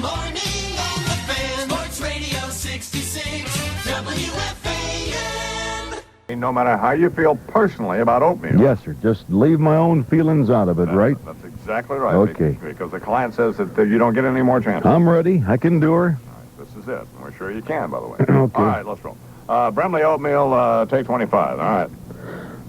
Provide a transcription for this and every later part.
morning on the Fan. Sports Radio 66, WFAN. No matter how you feel personally about oatmeal. Yes, sir. Just leave my own feelings out of it, right? That's exactly right. Okay. Because the client says that you don't get any more chances. I'm ready. I can do her. All right, this is it. We're sure you can, by the way. Okay. All right, let's roll. Brimley Oatmeal, take 25. All right.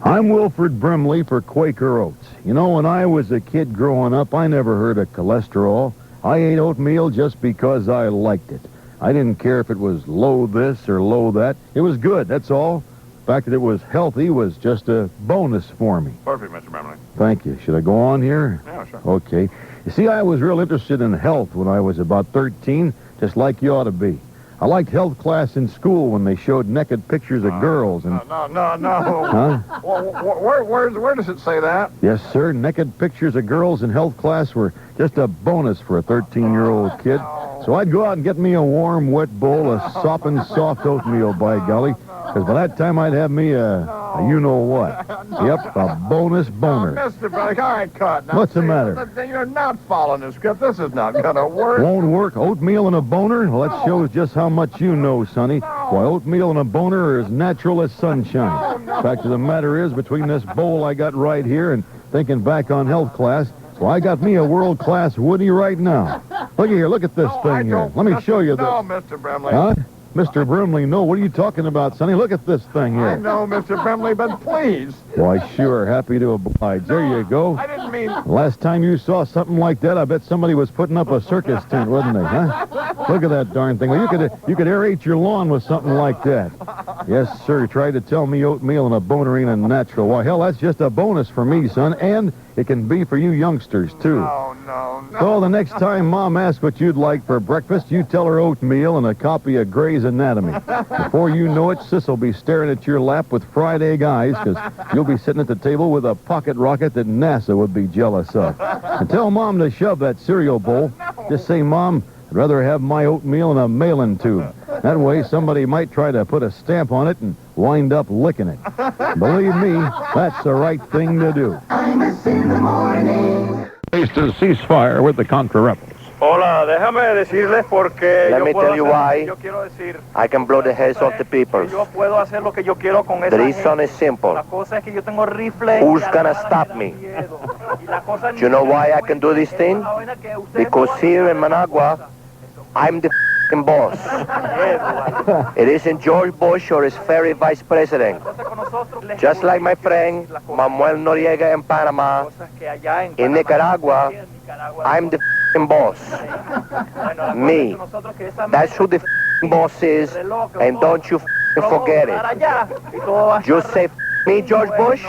I'm Wilfred Brimley for Quaker Oats. You know, when I was a kid growing up, I never heard of cholesterol. I ate oatmeal just because I liked it. I didn't care if it was low this or low that. It was good, that's all. The fact that it was healthy was just a bonus for me. Perfect, Mr. Brimley. Thank you. Should I go on here? Yeah, sure. Okay. You see, I was real interested in health when I was about 13, just like you ought to be. I liked health class in school when they showed naked pictures of girls and... No. Huh? Where does it say that? Yes, sir. Naked pictures of girls in health class were just a bonus for a 13-year-old kid. So I'd go out and get me a warm, wet bowl of sopping soft oatmeal, by golly. Because by that time, I'd have me a you-know-what. Yep, a bonus boner. Mr. Brimley, all right, cut. Now, What's the matter? You're not following the script. This is not going to work. Won't work? Oatmeal and a boner? Well, that shows just how much you know, Sonny. Why, oatmeal and a boner are as natural as sunshine. The fact of the matter is, between this bowl I got right here and thinking back on health class, well, I got me a world-class Woody right now. Look here, look at this thing here. Let me show you this. No, Mr. Brimley. Huh? Mr. Brimley, no, what are you talking about, Sonny? Look at this thing I here. know, Mr. Brimley, but please. Why, sure, happy to oblige. There you go. I didn't mean... Last time you saw something like that, I bet somebody was putting up a circus tent, wasn't they, huh? Look at that darn thing. Well, you could aerate your lawn with something like that. Yes, sir, tried to tell me oatmeal and a boner ain't a natural. Why, hell, that's just a bonus for me, son, and it can be for you youngsters, too. No. So the next time Mom asks what you'd like for breakfast, you tell her oatmeal and a copy of Grey's Anatomy. Before you know it, Sis will be staring at your lap with fried egg eyes because you'll be sitting at the table with a pocket rocket that NASA would be jealous of. And tell Mom to shove that cereal bowl. Just say, Mom, I'd rather have my oatmeal in a mail-in tube. That way somebody might try to put a stamp on it and wind up licking it. Believe me, that's the right thing to do. Imus in the morning. To ceasefire with the Contra rebels. Hola, déjame decirles porque Let yo me puedo tell you hacer why lo que yo quiero decir. I can blow the heads off the people. Yo puedo hacer lo que yo quiero con The esa reason gente. is simple. La cosa es que yo tengo rifle. Who's y gonna armas stop y me? miedo. Y la cosa Do you know why I can do this thing? es una vaina que usted Because no here in Managua, I'm the f***ing boss. It isn't George Bush or his fairy vice president. Just like my friend Manuel Noriega in Panama, in Nicaragua, I'm the f***ing boss. Me. That's who the f***ing boss is, and don't you f***ing forget it. You say f*** me, George Bush?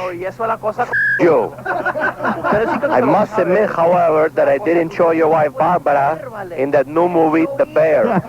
You. I must admit, however, that I did enjoy your wife Barbara in that new movie, The Bear.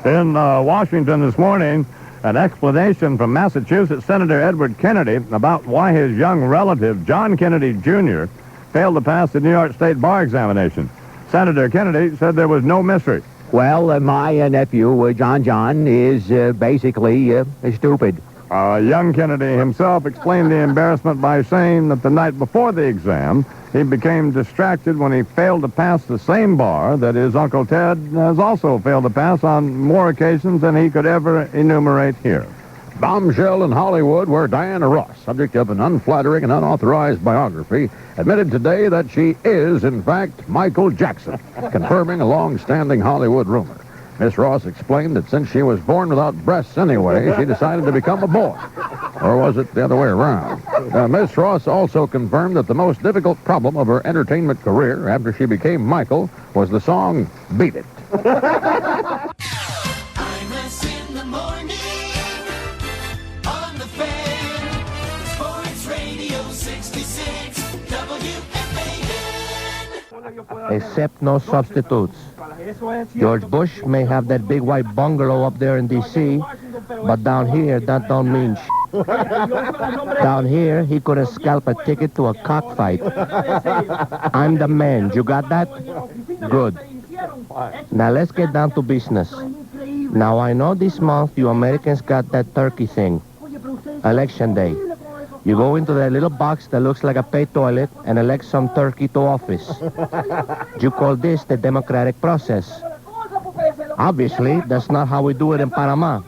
In Washington this morning, an explanation from Massachusetts Senator Edward Kennedy about why his young relative, John Kennedy Jr., failed to pass the New York State bar examination. Senator Kennedy said there was no mystery. Well, my nephew, John, is basically stupid. Young Kennedy himself explained the embarrassment by saying that the night before the exam, he became distracted when he failed to pass the same bar that his Uncle Ted has also failed to pass on more occasions than he could ever enumerate here. Bombshell in Hollywood, where Diana Ross, subject of an unflattering and unauthorized biography, admitted today that she is, in fact, Michael Jackson, confirming a long-standing Hollywood rumor. Miss Ross explained that since she was born without breasts anyway, she decided to become a boy. Or was it the other way around? Miss Ross also confirmed that the most difficult problem of her entertainment career after she became Michael was the song Beat It. Imus in the morning on the Fan. Sports Radio 66, WFAN. Except no substitutes. George Bush may have that big white bungalow up there in D.C., but down here, that don't mean Down here, he couldn't scalp a ticket to a cockfight. I'm the man. You got that? Good. Now let's get down to business. Now I know this month you Americans got that turkey thing. Election day. You go into that little box that looks like a pay toilet and elect some turkey to office. You call this the democratic process. Obviously, that's not how we do it in Panama.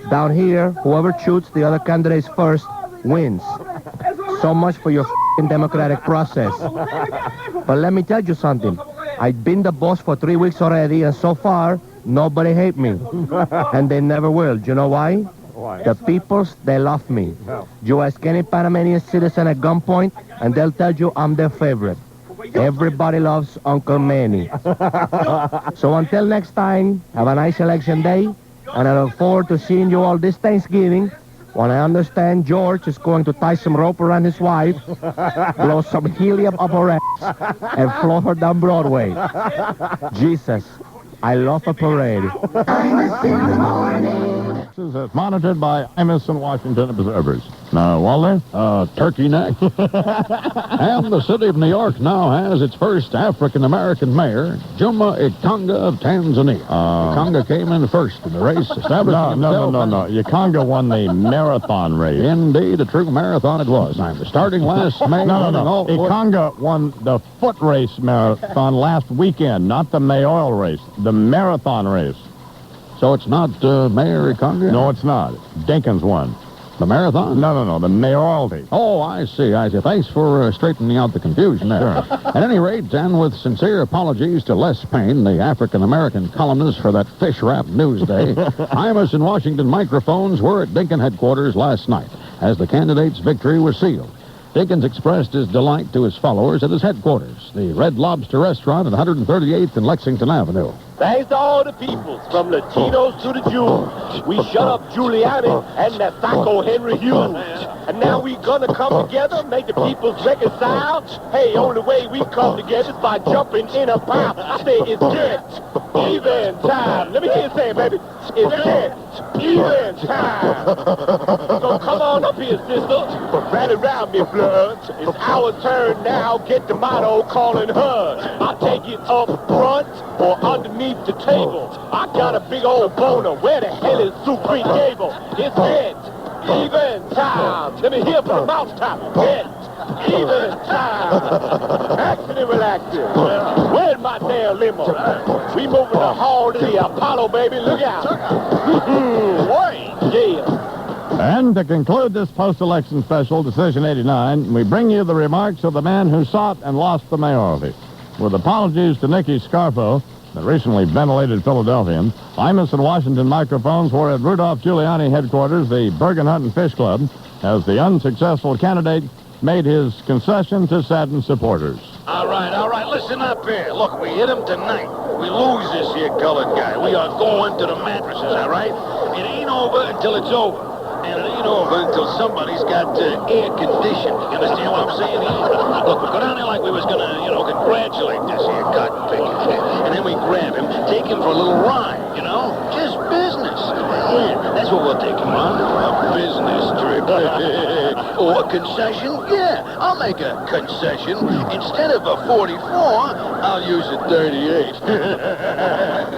Down here, whoever shoots the other candidates first wins. So much for your f***ing democratic process. But let me tell you something. I've been the boss for 3 weeks already, and so far, nobody hate me. And they never will. Do you know why? Why? The peoples, they love me. You ask any Panamanian citizen at gunpoint, and they'll tell you I'm their favorite. Everybody loves Uncle Manny. So until next time, have a nice election day, and I look forward to seeing you all this Thanksgiving, when I understand George is going to tie some rope around his wife, blow some helium up her ass, and float her down Broadway. Jesus, I love a parade. This is monitored by Imus and Washington observers. Now, Walter? Turkey neck. And the city of New York now has its first African-American mayor, Juma Ikonga of Tanzania. Ikonga came in first in the race, establishing himself. No. Yakanga won the marathon race. Indeed, a true marathon it was. I'm starting last May. No. Ikonga won the foot race marathon last weekend, not the mayoral race, the marathon race. So it's not Mayor Ikonga? No, it's not. Dinkins won. The marathon? No, the mayoralty. Oh, I see. Thanks for straightening out the confusion there. Sure. At any rate, and with sincere apologies to Les Payne, the African-American columnist for that fish wrap Newsday, Imus and Washington microphones were at Dinkin headquarters last night as the candidate's victory was sealed. Dinkins expressed his delight to his followers at his headquarters, the Red Lobster Restaurant at 138th and Lexington Avenue. Thanks to all the peoples, from Latinos to the Jews. We shut up Giuliani and that psycho Henry Hughes. And now we gonna come together, make the peoples reconcile. Hey, only way we come together is by jumping in a pile. I say it's get even time. Let me hear you say it, baby. It's get even time. So come on up here, sister. Rally around me, blood. It's our turn now. Get the motto, calling her. I take it up front or underneath the table. I got a big old boner. Where the hell is Supreme Gable? It's it. Even time. Let me hear from the mouse-top. It. Even time. Action and relaxing. Where's my damn limo? We moving the hall to the Apollo, baby. Look out. Wait. Yeah. And to conclude this post-election special, Decision 89, we bring you the remarks of the man who sought and lost the mayoralty. With apologies to Nicky Scarfo, the recently ventilated Philadelphian, Imus and Washington microphones were at Rudolph Giuliani headquarters, the Bergen Hunt and Fish Club, as the unsuccessful candidate made his concession to saddened supporters. All right, listen up here. Look, we hit him tonight. We lose this here colored guy. We are going to the mattresses, all right? It ain't over until it's over. And it ain't over until somebody's got air conditioning. You understand what I'm saying here? Look, we go down there like we was gonna, congratulate this here cotton picker. And then we grab him, take him for a little ride, Just business. Yeah, that's what we'll take him on. A business trip. Or a concession? Yeah, I'll make a concession. Instead of a 44, I'll use a 38.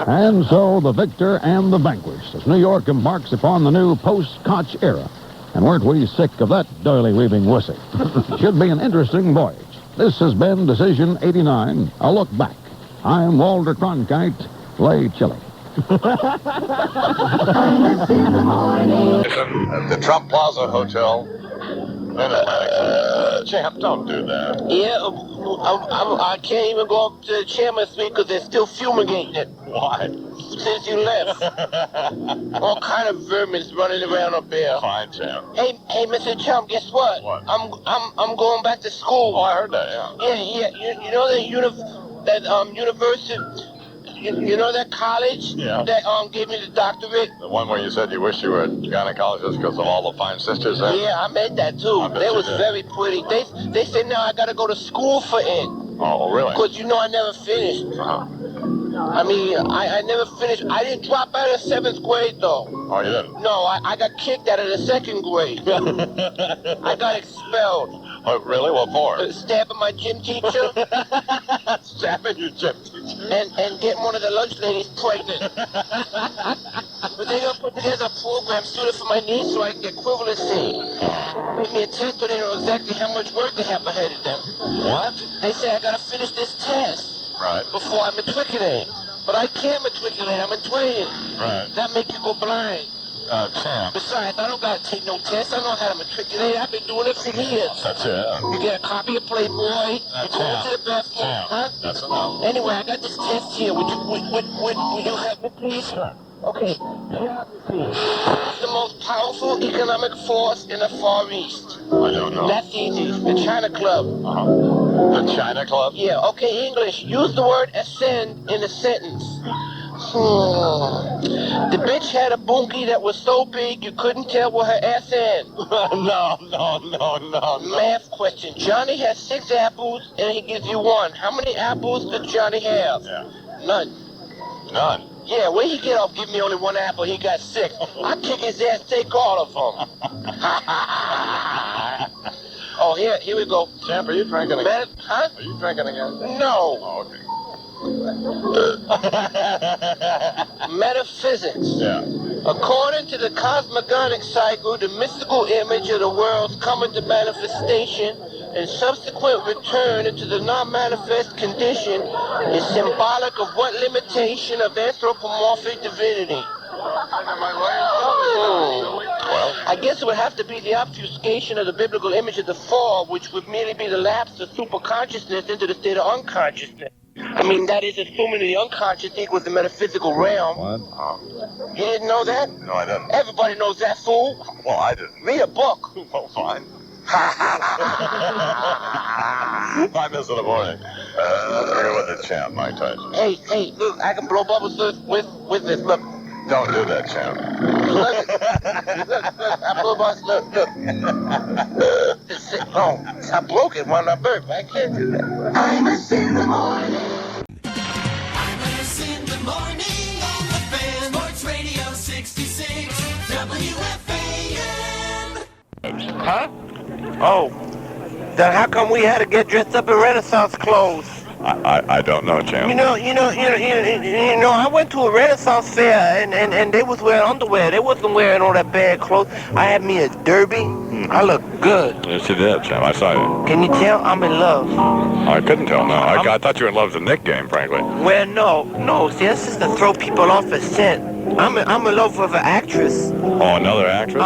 And so the victor and the vanquished as New York embarks upon the new post-Koch era. And weren't we sick of that doily-weaving wussy? Should be an interesting voyage. This has been Decision 89, a look back. I'm Walter Cronkite, lay chilly. At the Trump Plaza Hotel in Atlantic. Champ, don't do that. Yeah, I can't even go up to the chairman's suite because they're still fumigating it. Why? Since you left. All kind of vermin's running around up there. Fine, Champ. Hey, Mr. Trump, guess what? What? I'm going back to school. Oh, I heard that, yeah. Yeah. You know that university. You know that college? Yeah. That gave me the doctorate? The one where you said you wish you were a gynecologist because of all the fine sisters there? Yeah, I made that too. I bet They you was did. very pretty. They said now I gotta go to school for it. Oh, really? Because I never finished. Uh-huh. I mean, I never finished. I didn't drop out of 7th grade though. Oh, you didn't? No, I got kicked out of the 2nd grade. I got expelled. Oh, really? What for? Stabbing my gym teacher. Stabbing your gym teacher? And getting one of the lunch ladies pregnant. But they're going to put together a program suited for my needs so I can get equivalency. Make me a test so they know exactly how much work they have ahead of them. What? They say I got to finish this test Right. before I matriculate. But I can't matriculate. I'm in training. Right. That make you go blind. Champ. Besides, I don't got to take no test. I know how to matriculate. I've been doing it for years. That's it. You get a copy of Playboy. You go to the bathroom. Champ. Huh? That's enough. Anyway, I got this test here. Would you help me, please? Sure. Okay. The most powerful economic force in the Far East. I don't know. That's easy. The China Club. The China Club? Yeah, okay, English. Use the word ascend in a sentence. The bitch had a bunkie that was so big you couldn't tell where her ass in. No. Math question. Johnny has 6 apples and he gives you 1. How many apples does Johnny have? Yeah. None. None. Yeah, where he get off giving me only 1 apple? He got 6. I kick his ass, take all of them. Oh, here we go. Champ, are you drinking again? Huh? Are you drinking again? No. Oh, okay. Metaphysics. Yeah. According to the cosmogonic cycle, the mystical image of the world's coming to manifestation and subsequent return into the non-manifest condition is symbolic of what limitation of anthropomorphic divinity? I guess it would have to be the obfuscation of the biblical image of the fall, which would merely be the lapse of superconsciousness into the state of unconsciousness. I mean, that is assuming the unconscious equals the metaphysical realm. What? You didn't know that? No, I didn't. Everybody knows that, fool. Well, I didn't. Read a book. Well, fine. 5 minutes in the morning. Here with the champ, Mike Tyson. Hey, look, I can blow bubbles with this. Look. Don't do that, champ. Look, I blew bubbles. Look. Oh, I broke it when I burped. I can't do that. Imus in the morning. Imus in the morning on the fan. Sports Radio 66 WFAN. Huh? Oh. Then how come we had to get dressed up in Renaissance clothes? I don't know, champ. You know, I went to a Renaissance fair and they was wearing underwear. They wasn't wearing all that bad clothes. I had me a derby. I look good. Yes, you did, champ. I saw you. Can you tell I'm in love? I couldn't tell, no. I thought you were in love with the Nick game, frankly. Well, no. See, that's just to throw people off a scent. I'm in love with an actress. Oh, another actress?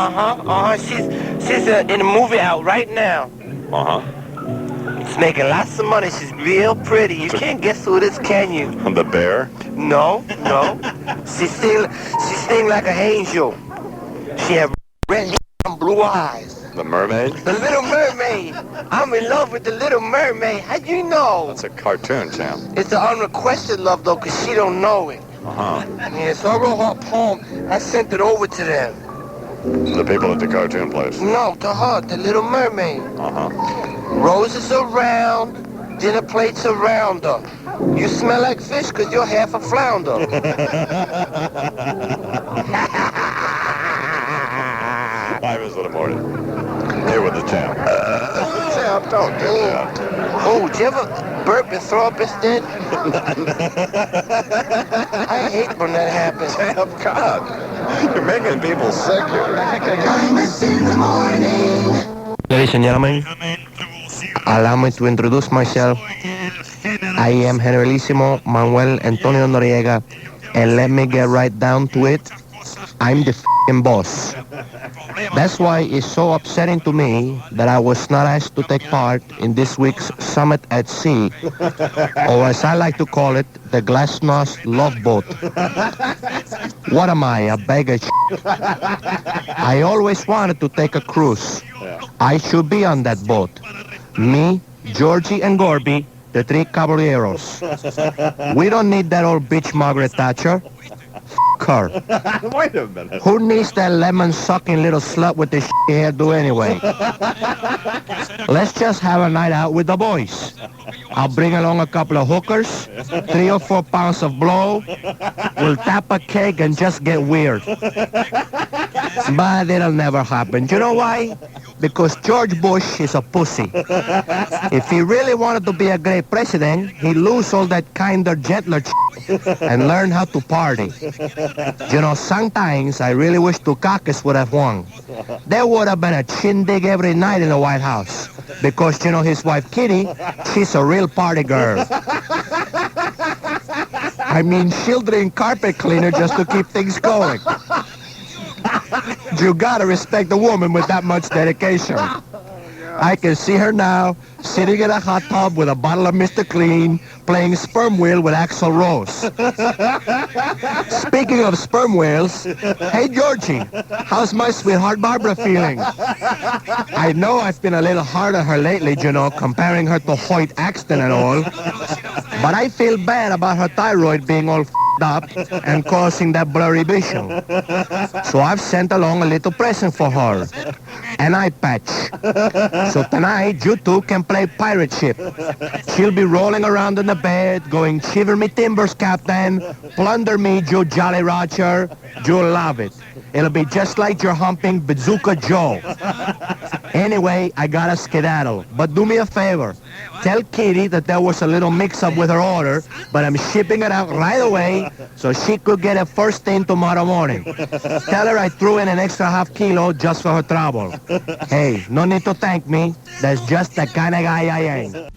She's in a movie out right now. She's making lots of money. She's real pretty. You can't guess who it is, can you? The bear? No. She sing like an angel. She have red hair and blue eyes. The mermaid? The Little Mermaid. I'm in love with the Little Mermaid. How'd you know? That's a cartoon, champ. It's an unrequested love, though, because she don't know it. Yeah, so I wrote her a poem. I sent it over to them. The people at the cartoon place? No, to her, the Little Mermaid. Roses around, dinner plates around her. You smell like fish because you're half a flounder. 5 minutes in the morning. Here with the champ. Champ, don't do that. Oh, did you ever burp and throw up instead? I hate when that happens. Champ, God. You're making people sick here. Imus in the morning. Ladies and gentlemen, allow me to introduce myself. I am Generalissimo Manuel Antonio Noriega, and let me get right down to it. I'm the f***ing boss. That's why it's so upsetting to me that I was not asked to take part in this week's Summit at Sea, or as I like to call it, the Glasnost Love Boat. What am I, a bag of shit? I always wanted to take a cruise. I should be on that boat. Me, Georgie, and Gorby, the 3 caballeros. We don't need that old bitch Margaret Thatcher. Her. Wait a minute. Who needs that lemon-sucking little slut with the hairdo anyway? Let's just have a night out with the boys. I'll bring along a couple of hookers, 3 or 4 pounds of blow. We'll tap a keg and just get weird. But it'll never happen. You know why? Because George Bush is a pussy. If he really wanted to be a great president, he'd lose all that kinder, gentler and learn how to party. You know, sometimes I really wish Dukakis would have won. There would have been a shindig every night in the White House. Because, you know, his wife Kitty, she's a real party girl. I mean, she'll drink carpet cleaner just to keep things going. You gotta respect a woman with that much dedication. I can see her now, sitting in a hot tub with a bottle of Mr. Clean, playing sperm wheel with Axl Rose. Speaking of sperm whales, hey Georgie, how's my sweetheart Barbara feeling? I know I've been a little hard on her lately, you know, comparing her to Hoyt Axton and all, but I feel bad about her thyroid being all f***ed up and causing that blurry vision. So I've sent along a little present for her, an eye patch. So tonight, you two can play pirate ship. She'll be rolling around in the bed, going, shiver me timbers, Captain. Plunder me, you Jolly Roger. You'll love it. It'll be just like you're humping Bazooka Joe. Anyway, I gotta skedaddle. But do me a favor. Tell Kitty that there was a little mix-up with her order, but I'm shipping it out right away so she could get it first thing tomorrow morning. Tell her I threw in an extra half kilo just for her trouble. Hey, no need to thank me. That's just the kind of guy I am.